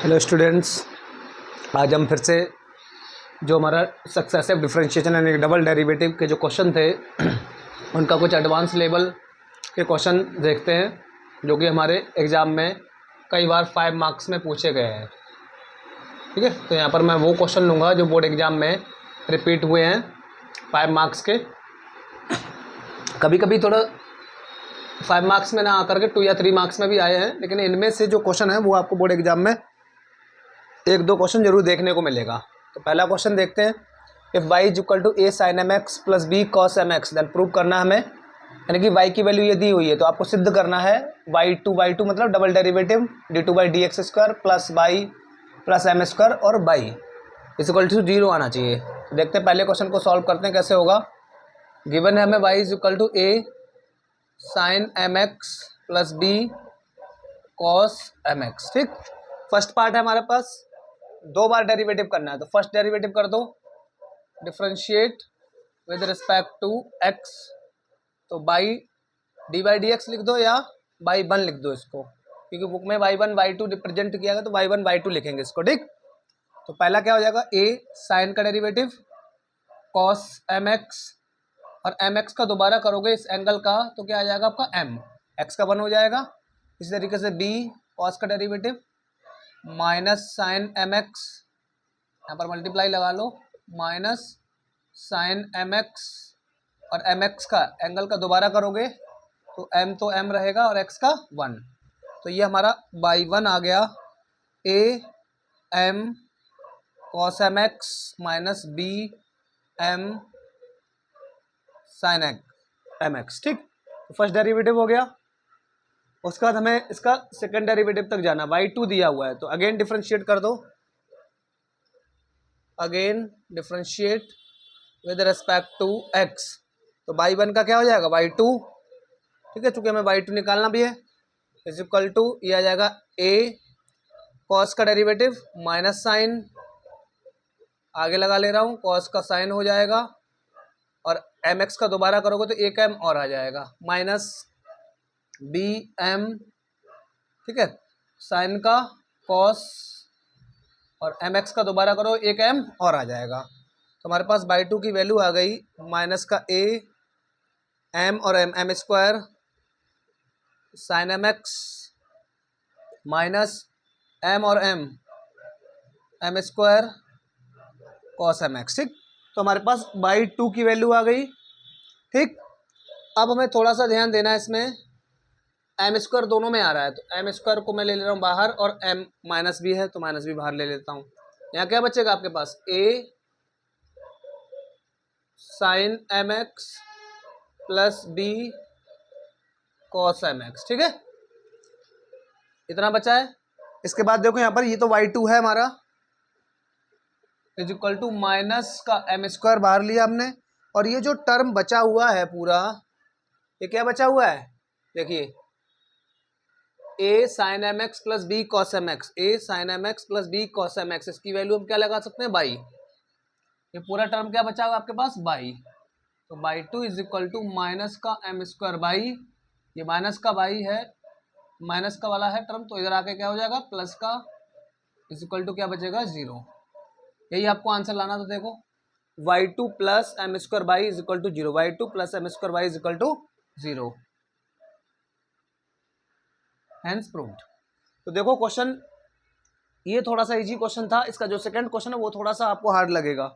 Hello students, आज हम फिर से जो हमारा सक्सेसिव डिफरेंशिएशन यानी डबल डेरिवेटिव के जो क्वेश्चन थे उनका कुछ एडवांस लेवल के क्वेश्चन देखते हैं जो कि हमारे एग्ज़ाम में कई बार 5 मार्क्स में पूछे गए हैं। ठीक है, तो यहाँ पर मैं वो क्वेश्चन लूँगा जो बोर्ड एग्ज़ाम में रिपीट हुए हैं 5 मार्क्स के। कभी कभी थोड़ा 5 मार्क्स में ना आकर के 2 या 3 मार्क्स में भी आए हैं, लेकिन इनमें से जो क्वेश्चन है वो आपको बोर्ड एग्ज़ाम में एक दो क्वेश्चन जरूर देखने को मिलेगा। तो पहला क्वेश्चन देखते हैं। If y is equal to a sin mx plus b cos mx, then prove करना हमें, यानी कि y की वैल्यू ये दी हुई है तो आपको सिद्ध करना है y2 मतलब double derivative d2/dx square plus y plus M square और y इज इक्वल टू 0 आना चाहिए। तो देखते हैं, पहले क्वेश्चन को सॉल्व करते हैं कैसे होगा। गिवन है हमें y is equal to a sin mx plus b cos mx। ठीक, फर्स्ट पार्ट है हमारे पास, 2 बार डेरिवेटिव करना है। तो फर्स्ट डेरिवेटिव कर दो, differentiate with respect to x, तो बाई d/dx लिख दो या बाई 1 लिख दो इसको, क्योंकि बुक में y1 y2 रिप्रेजेंट किया गया तो y1 y2 लिखेंगे इसको। ठीक, तो पहला क्या हो जाएगा, a साइन का डेरिवेटिव cos mx, और mx का दोबारा करोगे इस एंगल का तो क्या आ जाएगा आपका m, x का 1 हो जाएगा। इसी तरीके से b cos का derivative minus sine M X, यहाँ पर मल्टीप्लाई लगा लो, माइनस साइन एम एक्स, और एम एक्स का एंगल का दोबारा करोगे तो m तो m रहेगा और x का 1, तो ये हमारा बाई 1 आ गया। a m cos M X minus b m sine M X. ठीक, तो फर्स्ट डेरिवेटिव हो गया। उसके बाद हमें इसका सेकंड डेरिवेटिव तक जाना, y2 दिया हुआ है तो अगेन डिफरेंशिएट कर दो, again differentiate with respect to x, तो y1 का क्या हो जाएगा y2। ठीक है, चूंकि हमें y2 निकालना भी है, इज इक्वल टू ये आ जाएगा a cos का डेरिवेटिव माइनस साइन, आगे लगा ले रहा हूँ, cos का साइन हो जाएगा, और mx का दोबारा करोगे तो एक m और आ जाएगा, माइनस बी एम, ठीक है, साइन का कॉस, और एम एक्स का दोबारा करो एक m और आ जाएगा। तो हमारे पास बाई 2 की वैल्यू आ गई माइनस का a m और m square sine M X minus m और m square cos M X. ठीक, तो हमारे पास बाई 2 की वैल्यू आ गई। ठीक, अब हमें थोड़ा सा ध्यान देना है, इसमें एम स्क्वायर दोनों में आ रहा है तो एम स्क्वायर को मैं ले ले रहा हूँ बाहर, और m माइनस भी है तो माइनस भी बाहर ले लेता हूँ। यहाँ क्या बचेगा आपके पास, a sine M X plus b cos M X. ठीक है, इतना बचा है। इसके बाद देखो यहाँ पर ये तो y2 है हमारा, इज इक्वल टू माइनस का m स्क्वायर बाहर लिया हमने, और ये जो टर्म बचा हुआ है पूरा, ये क्या बचा हुआ है, देखिए a sine M X plus B cos M X, a sine M X plus B cos M X, इसकी वैल्यू हम क्या लगा सकते हैं, बाई। ये पूरा टर्म क्या बचा हुआ आपके पास, बाई, तो y 2 is equal to minus का m स्क्वायर बाई, ये माइनस का बाई है, माइनस का वाला है टर्म, तो इधर आके क्या हो जाएगा प्लस का, इज इक्वल टू क्या बचेगा 0। यही आपको आंसर लाना था। देखो y2 plus M square y is equal to 0, y2 plus M square y is equal to 0, hence proved. तो देखो क्वेश्चन ये थोड़ा सा इजी क्वेश्चन था, इसका जो सेकंड क्वेश्चन है वो थोड़ा सा आपको हार्ड लगेगा,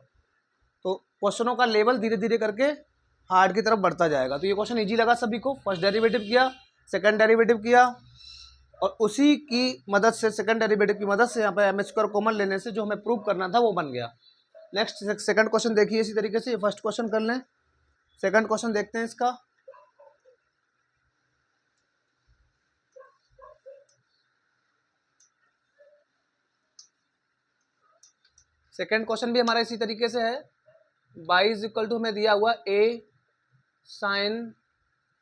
तो क्वेश्चनों का लेवल धीरे धीरे करके हार्ड की तरफ बढ़ता जाएगा। तो ये क्वेश्चन इजी लगा सभी को, फर्स्ट डेरिवेटिव किया, सेकंड डेरिवेटिव किया, और उसी की मदद से, सेकंड डेरिवेटिव की मदद से यहाँ पे एम स्क्वायर कॉमन लेने से जो हमें प्रूव करना था वो बन गया। नेक्स्ट सेकंड क्वेश्चन देखिए इसी तरीके से, ये फर्स्ट क्वेश्चन कर लें, सेकंड क्वेश्चन देखते हैं इसका। सेकंड क्वेश्चन भी हमारा इसी तरीके से है, y इज इक्वल टू हमें दिया हुआ a sine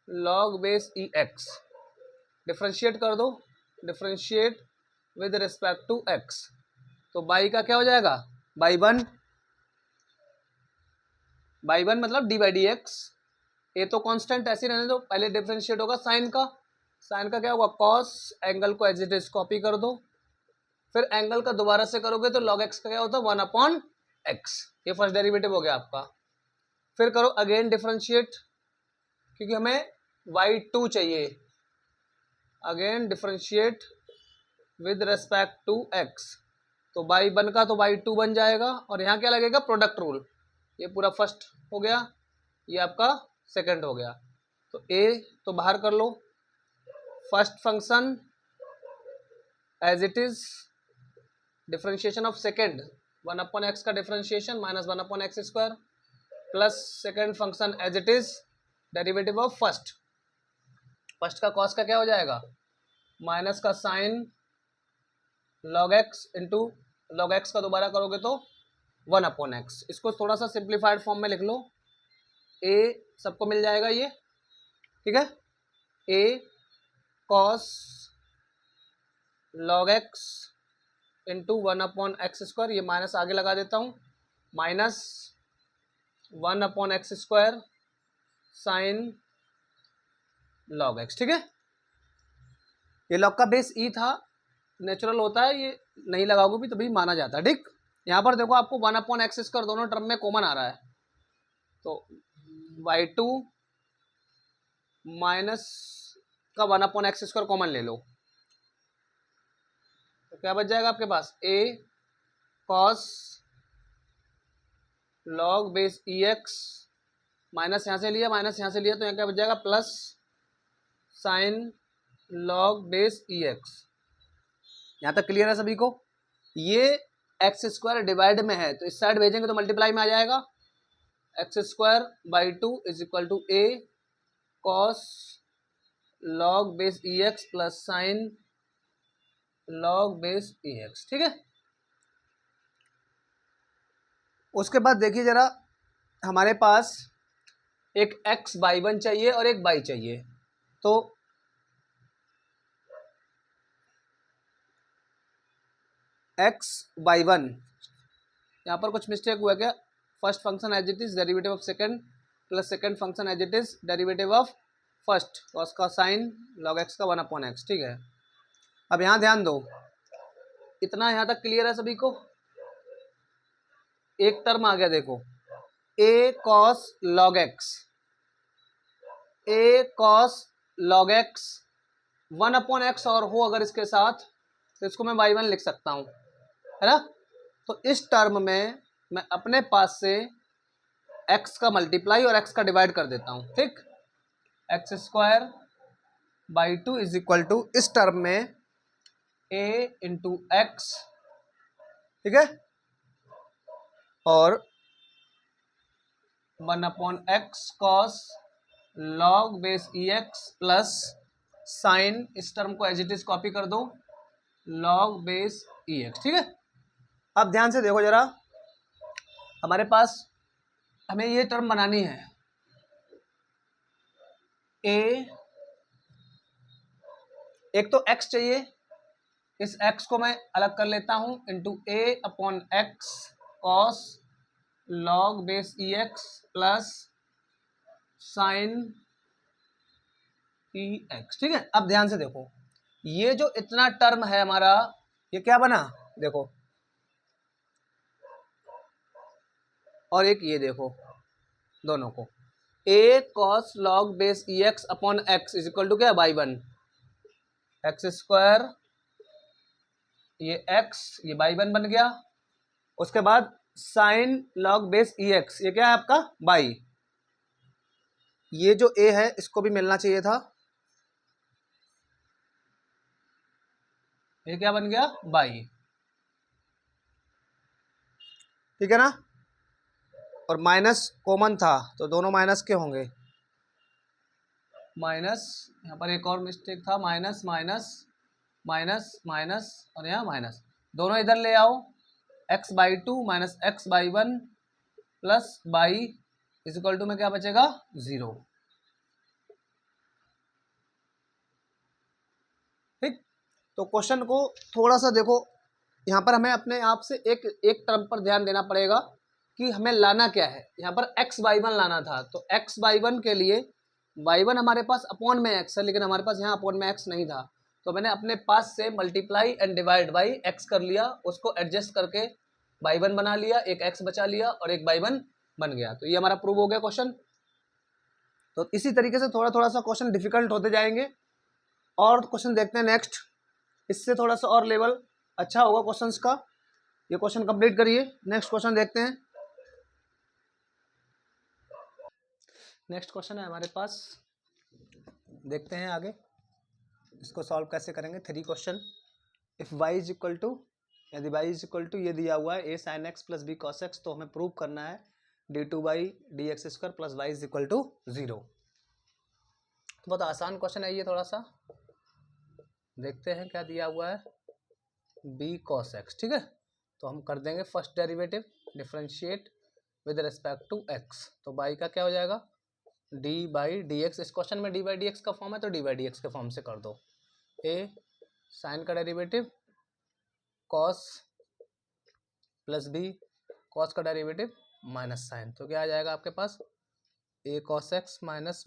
log base E X, differentiate कर दो, differentiate with respect to x, तो y का क्या हो जाएगा, बाई 1, बाई 1 मतलब d/dx, a तो कांस्टेंट ऐसे रहने दो, पहले डिफ्रेंशिएट होगा साइन का, साइन का क्या होगा कॉस, एंगल को एज इट इज कॉपी कर दो, फिर एंगल का दोबारा से करोगे तो log x का क्या होता है 1/x, ये फर्स्ट डेरिवेटिव हो गया आपका। फिर करो अगेन डिफरेंशिएट, क्योंकि हमें y2 चाहिए, again differentiate with respect to x, तो y1 का तो y2 बन जाएगा, और यहाँ क्या लगेगा प्रोडक्ट रूल, ये पूरा फर्स्ट हो गया, ये आपका सेकंड हो गया। तो a तो बाहर कर लो, first function as it is differentiation of second 1/x का differentiation minus 1/x square plus second function as it is derivative of first, first का कॉस का क्या हो जाएगा माइनस का sine log x into log x का दोबारा करोगे तो 1/x। इसको थोड़ा सा सिंप्लीफाइड फॉर्म में लिख लो, a सबको मिल जाएगा ये, ठीक है, a cos log x into 1/x square, ये माइनस आगे लगा देता हूँ, minus 1/x square sine log x, ठीक है। ये log का बेस e था, नेचुरल होता है, ये नहीं लगाओगे भी तभी माना जाता है, ठीक। यहाँ पर देखो आपको 1/x स्क्वायर दोनों टर्म में कॉमन आ रहा है, तो y2 माइनस का 1/x स्क्वायर कॉमन ले लो, तो क्या बच जाएगा आपके पास a cos log base ex, minus यहाँ से लिया माइनस यहाँ से लिया, तो यहाँ क्या बच जाएगा plus sine log base ex। यहाँ तक क्लियर है सभी को। ये एक्स स्क्वायर डिवाइड में है तो इस साइड भेजेंगे तो मल्टीप्लाई में आ जाएगा, X square by 2 is equal to a cos log base ex plus sine log base ex, ठीक है। उसके बाद देखिए जरा, हमारे पास एक x/1 चाहिए और एक y चाहिए, तो x/1 यहाँ पर कुछ मिस्टेक हुआ क्या, first function as it is derivative of second plus second function as it is derivative of first, तो उसका साइन log x का 1/x, ठीक है। अब यहाँ ध्यान दो, इतना यहाँ तक क्लियर है सभी को। एक टर्म आ गया देखो, a cos log x, a cos log x 1/x और हो अगर इसके साथ तो इसको मैं y1 लिख सकता हूँ, है ना। तो इस टर्म में मैं अपने पास से x का मल्टीप्लाई और x का डिवाइड कर देता हूँ, ठीक। X square by 2 is equal to इस टर्म में a इंटू एक्स, ठीक है, और 1/x cos log base ex plus sine, इस टर्म को एज इट इज कॉपी कर दो, log बेस ex, ठीक है। अब ध्यान से देखो जरा, हमारे पास हमें ये टर्म बनानी है, a एक तो x चाहिए, इस x को मैं अलग कर लेता हूं into a/x cos log base ex plus sign ex, ठीक है। अब ध्यान से देखो, ये जो इतना टर्म है हमारा, ये क्या बना देखो, और एक ये देखो, दोनों को a cos log base ex upon x is equal to क्या y1, एक्स स्क्वायर ये x ये y1 बन गया, उसके बाद साइन log बेस ex, ये क्या है आपका y, ये जो a है इसको भी मिलना चाहिए था, ये क्या बन गया y, ठीक है ना। और माइनस कॉमन था तो दोनों माइनस के होंगे, माइनस, यहाँ पर एक और मिस्टेक था, माइनस माइनस माइनस माइनस और यहाँ माइनस, दोनों इधर ले आओ, x/2 minus x/1 plus y is equal to में क्या बचेगा 0, ठीक। तो क्वेश्चन को थोड़ा सा देखो, यहाँ पर हमें अपने आप से एक टर्म पर ध्यान देना पड़ेगा कि हमें लाना क्या है। यहाँ पर x/1 लाना था, तो x/1 के लिए y1 हमारे पास अपॉन में x है, लेकिन हमारे पास यहाँ अपॉन में x नहीं था, तो मैंने अपने पास से multiply and divide by x कर लिया, उसको एडजस्ट करके बाई वन बना लिया, एक एक्स बचा लिया और एक बाई वन बन गया। तो ये हमारा प्रूव हो गया क्वेश्चन। तो इसी तरीके से थोड़ा थोड़ा सा क्वेश्चन डिफिकल्ट होते जाएंगे। और क्वेश्चन देखते हैं नेक्स्ट, इससे थोड़ा सा और लेवल अच्छा होगा क्वेश्चंस का। ये क्वेश्चन कंप्लीट करिए, नेक्स्ट क्वेश्चन देखते हैं। नेक्स्ट क्वेश्चन है हमारे पास, देखते हैं आगे इसको सॉल्व कैसे करेंगे। 3 question. If y is equal to, यदि y इज इक्वल टू ये दिया हुआ है a sin x plus b cos x, तो हमें प्रूव करना है d2 by D x square plus y is equal to 0। तो बहुत आसान क्वेश्चन है ये, थोड़ा सा देखते हैं क्या दिया हुआ है, b cos x, ठीक है। तो हम कर देंगे first derivative, differentiate with respect to x। तो y का क्या हो जाएगा, d बाई डी एक्स। इस क्वेश्चन में d बाई डी एक्स का फॉर्म है तो d बाई डी एक्स के फॉर्म से कर दो। a साइन का derivative cos plus b, cos का डेरिवेटिव माइनस साइन, तो क्या आ जाएगा आपके पास a cos x minus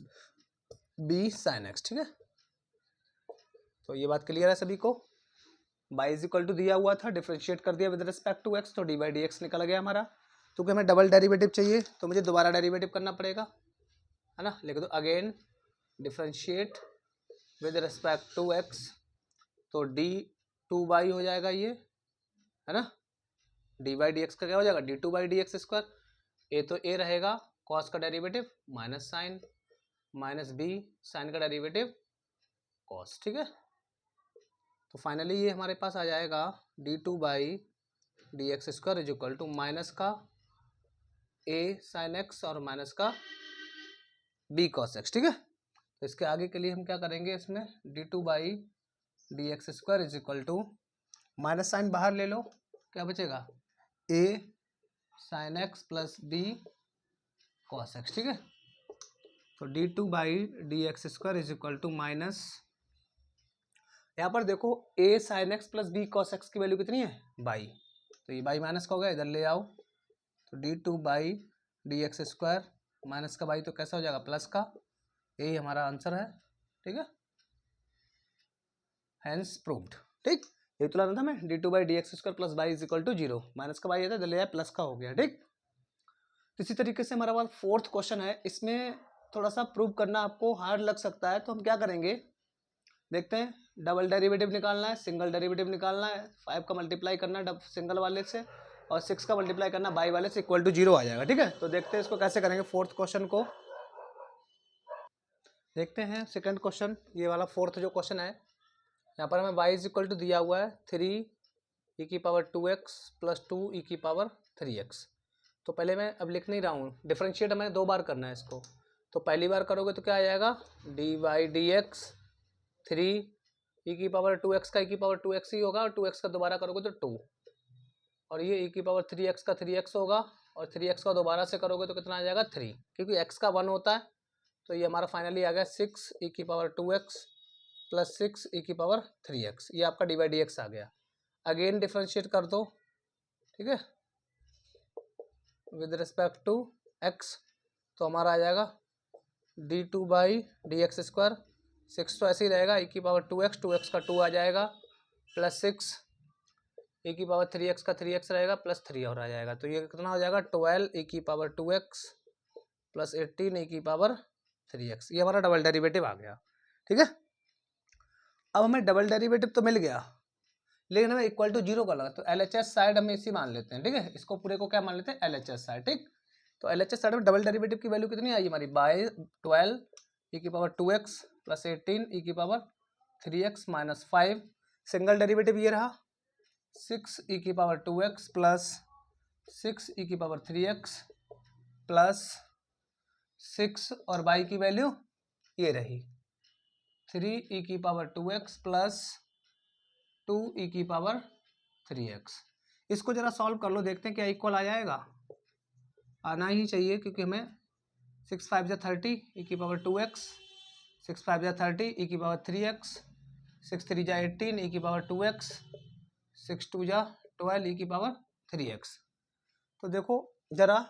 b sin x, ठीक है। तो ये बात क्लियर है सभी को। y इज इक्वल टू दिया हुआ था, डिफरेंशिएट कर दिया विद रिस्पेक्ट टू x, तो d बाई डी एक्स निकल गया हमारा। क्योंकि हमें डबल डेरिवेटिव चाहिए तो मुझे दोबारा डेरिवेटिव करना पड़ेगा, है ना। लिख दो again differentiate with respect to x, तो d 2y हो जाएगा ये, है ना। d बाई डी एक्स का क्या हो जाएगा, d2 by D x square. a तो a रहेगा, cos का derivative minus sine, minus b sine का डेरिवेटिव cos, ठीक है। तो फाइनली ये हमारे पास आ जाएगा d2 by D x square is equal to minus का a साइन x और माइनस का b cos x, ठीक है। तो इसके आगे के लिए हम क्या करेंगे, इसमें d2 by D x square is equal to minus sine बाहर ले लो, क्या बचेगा a sine x plus b cos x, ठीक है। तो d2 by D x square is equal to minus, यहाँ पर देखो a sine x plus b cos x की वैल्यू कितनी है, बाई, तो ये बाई माइनस का हो गया, इधर ले आओ। तो d2 by D x square minus का बाई तो कैसा हो जाएगा, प्लस का, यही हमारा आंसर है, ठीक है। हैंस प्रूव्ड, ठीक। ये तो लाना था मैं, d2 by D x square plus by is equal to 0, minus का बाई है तो ले आया, प्लस का हो गया, ठीक। इसी तरीके से हमारा पास 4th क्वेश्चन है, इसमें थोड़ा सा प्रूव करना आपको हार्ड लग सकता है, तो हम क्या करेंगे देखते हैं। डबल डेरिवेटिव निकालना है, सिंगल डेरिवेटिव निकालना है, 5 का मल्टीप्लाई करना है सिंगल वाले से और 6 का मल्टीप्लाई करना बाई वाले से, इक्वल टू 0 आ जाएगा, ठीक है। तो देखते हैं इसको कैसे करेंगे। 4th क्वेश्चन को देखते हैं। सेकंड क्वेश्चन, ये वाला 4th जो क्वेश्चन है, यहाँ पर हमें y इज इक्वल टू दिया हुआ है 3 e की पावर 2x प्लस 2 e की पावर 3x। तो पहले मैं अब लिख नहीं रहा हूँ, डिफरेंशिएट हमें 2 बार करना है इसको। तो पहली बार करोगे तो क्या आ जाएगा, D by D x 3 e की पावर 2x का e की पावर 2x ही होगा, और 2x का दोबारा करोगे तो 2, और ये e की पावर 3x का 3x होगा, और 3x का दोबारा से करोगे तो कितना आ जाएगा 3, क्योंकि x का 1 होता है। तो ये हमारा फाइनली आ गया 6 e की पावर 2x प्लस 6 e की पावर 3x, ये आपका डी बाई डी एक्स आ गया। अगेन डिफ्रेंशिएट कर दो, ठीक है, विद रिस्पेक्ट टू x, तो हमारा आ जाएगा d2 by D x square, 6 तो ऐसे ही रहेगा, e की पावर 2x, 2x का 2 आ जाएगा, प्लस 6 e की पावर 3x का 3x रहेगा, प्लस 3 और आ जाएगा। तो ये कितना हो जाएगा 12 e की पावर 2x प्लस 18 e की पावर 3x, ये हमारा डबल डेरिवेटिव आ गया, ठीक है। अब हमें डबल डेरिवेटिव तो मिल गया, लेकिन हमें इक्वल टू 0 का लगा, तो LHS साइड हम इसी मान लेते हैं, ठीक है। इसको पूरे को क्या मान लेते हैं, LHS साइड, ठीक। तो LHS साइड में डबल डेरिवेटिव की वैल्यू कितनी आई हमारी, बाई 12 e की पावर 2x प्लस 18 e की power 3x minus 5, single derivative ये रहा 6 e की पावर 2x प्लस 6 e की पावर 3x प्लस 6, और y की वैल्यू ये रही 3 e की पावर 2x प्लस 2 e की पावर 3x। इसको जरा सॉल्व कर लो, देखते हैं क्या इक्वल आ जाएगा, आना ही चाहिए, क्योंकि हमें 6 5 जा 30 e की पावर 2x, 6 5 जा 30 e की पावर 3x, 6 3 जा 18 e की पावर 2x, 6 2 जा 12 e की पावर 3x। तो देखो जरा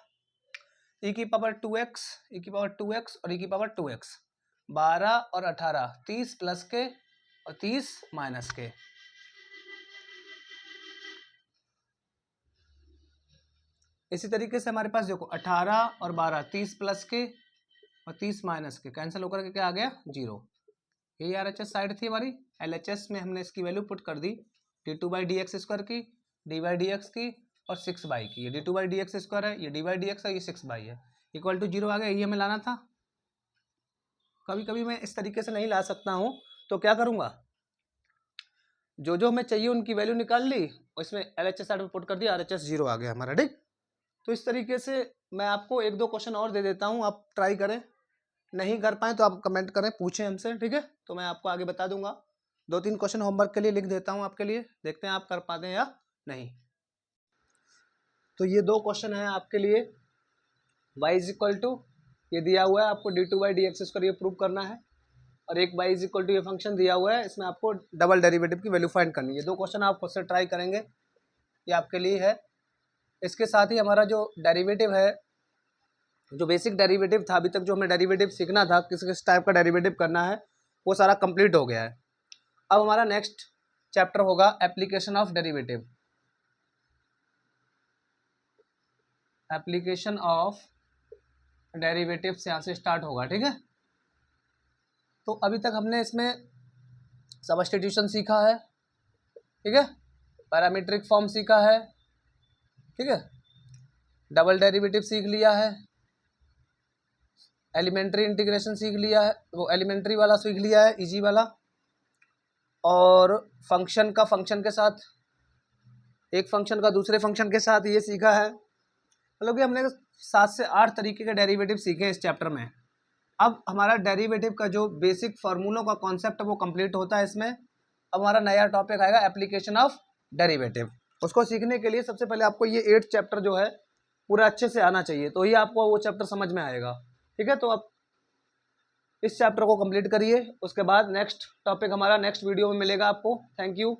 e की पावर 2x, e की पावर 2x और e की पावर 2x, 12 और 18 30 प्लस के और 30 माइनस के। इसी तरीके से हमारे पास देखो 18 और 12 30 प्लस के और 30 माइनस के, कैंसिल होकर के क्या आ गया 0। यही RHS साइड थी हमारी। LHS में हमने इसकी वैल्यू पुट कर दी d2/dx² की, d/dx की और 6/, की। ये d2/dx² है, ये d/dx है, ये 6/, है, इक्वल टू 0 आ गया। यही हमें लाना था। कभी कभी मैं इस तरीके से नहीं ला सकता हूँ, तो क्या करूँगा, जो जो हमें चाहिए उनकी वैल्यू निकाल ली और इसमें LHS साइड में पुट कर दिया, RHS 0 आ गया हमारा। ठीक, तो इस तरीके से मैं आपको 1-2 क्वेश्चन और दे देता हूँ, आप ट्राई करें। नहीं कर पाए तो आप कमेंट करें, पूछें हमसे, ठीक है, तो मैं आपको आगे बता दूंगा। 2-3 क्वेश्चन होमवर्क के लिए लिख देता हूँ आपके लिए, देखते हैं आप कर पाते हैं या नहीं। तो ये 2 क्वेश्चन है आपके लिए। y = ये दिया हुआ है आपको d2/dx² ये प्रूव करना है, और एक y = ये फंक्शन दिया हुआ है, इसमें आपको डबल डेरिवेटिव की वैल्यू फाइंड करनी है। ये 2 क्वेश्चन आप खुद से ट्राई करेंगे, ये आपके लिए है। इसके साथ ही हमारा जो डेरिवेटिव है, जो बेसिक डेरिवेटिव था, अभी तक जो हमें डेरिवेटिव सीखना था, किस किस टाइप का डेरिवेटिव करना है, वो सारा कंप्लीट हो गया है। अब हमारा नेक्स्ट चैप्टर होगा application of derivative. Application of derivative से यहाँ से स्टार्ट होगा, ठीक है। तो अभी तक हमने इसमें सब्स्टिट्यूशन सीखा है, ठीक है, पैरामीट्रिक फॉर्म सीखा है, ठीक है, डबल डेरिवेटिव सीख लिया है, एलिमेंट्री इंटीग्रेशन सीख लिया है, वो एलिमेंट्री वाला सीख लिया है, इजी वाला, और फंक्शन का फंक्शन के साथ, एक फंक्शन का दूसरे फंक्शन के साथ, ये सीखा है। मतलब कि हमने 7 से 8 तरीके के डेरिवेटिव सीखे इस चैप्टर में। अब हमारा डेरिवेटिव का जो बेसिक फार्मूलों का कॉन्सेप्ट है वो कंप्लीट होता है इसमें। अब हमारा नया टॉपिक आएगा एप्लीकेशन ऑफ डेरिवेटिव। उसको सीखने के लिए सबसे पहले आपको ये 8 चैप्टर जो है पूरा अच्छे से आना चाहिए, तो ही आपको वो चैप्टर समझ में आएगा, ठीक है। तो अब इस चैप्टर को कंप्लीट करिए, उसके बाद नेक्स्ट टॉपिक हमारा नेक्स्ट वीडियो में मिलेगा आपको। Thank you.